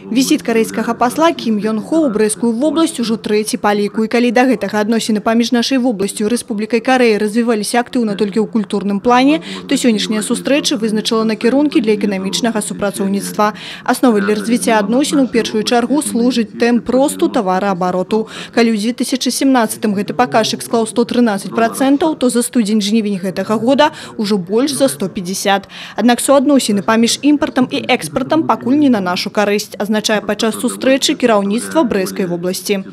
Візіт карэйскага пасла Кім Ён Хо ў Брэскую вобласць ужо трэці па ліку. І калі да гэтага адносіны паміж нашай вобласцю і Рэспублікай Карэя развіваліся актыўна толькі ў культурным плане, то сённяшняя сустрэча вызначыла накірункі для эканамічнага супрацоўніцтва. Асновай для развіцця адносін у першую чаргу служыць тэмп росту тавараабароту. Калі ў 2017 гэты паказчык склаў 113%, то за студзень-жнівень гэтага года ўжо больш за 150. Аднак суадносіны паміж імпартам і экспартам пакуль не на нашу карысць, означая подчас встречи кіраўніцтва Брестской области.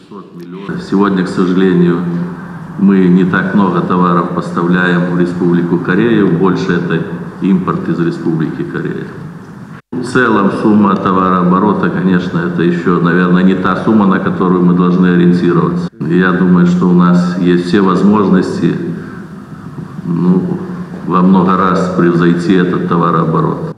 Сегодня, к сожалению, мы не так много товаров поставляем в Республику Корея, больше это импорт из Республики Корея. В целом сумма товарооборота, конечно, это еще, наверное, не та сумма, на которую мы должны ориентироваться. Я думаю, что у нас есть все возможности во много раз превзойти этот товарооборот.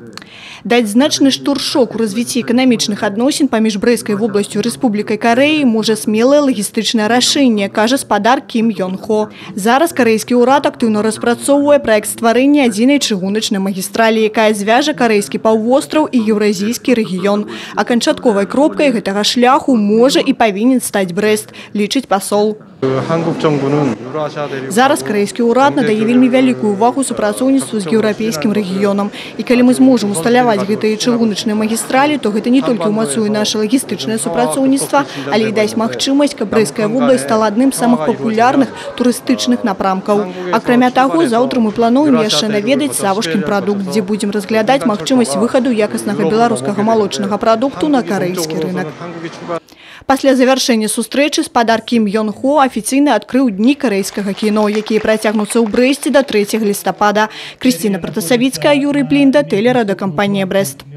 Даць значны штуршок у развіцці эканамічных адносін паміж Брэскай вобласцю і Рэспублікай Карэі можа смелае лагістычнае рашэнне, кажа спадар Кім Ён Хо. Зараз карэйскі ўрад актыўна распрацоўвае праект стварэння адзінай чыгуначнай магістралі, якая звяжа карэйскі паўвостраў і еўразійскі рэгіён. Аканчатковай кропкай гэтага шляху можа і павінен стаць Брэст, лічыць пасол. Зараз карэйскі ўрад надае вельмі вялікую ўвагу супрацоўніцтву з еўрапейскім рэгіёнам. І калі мы зможам усталяваць гэтыя чыгуначныя магістралі, то гэта не толькі ўмацуе наша лагістычнае супрацоўніцтва, але і дасць магчымасць, каб Брэская вобласць стала адным з самых папулярных турыстычных напрамкаў. Акрамя таго, заўтра мы плануем яшчэ наведаць Савушкін прадукт, дзе будзем разглядаць магчымасць выхаду якаснага беларускага малочнага прадукту на карэйскі рынак. Пасля завяршэння сустрэчы спадар Кім Ён Хо афіцыйна адкрыў дні карэйскага кіно, якія працягнуцца ў Брэсце до 3 лістапада. Крысціна Пратасавіцкая, Юрый Плінда, тэлерадыёкампанія Брэст.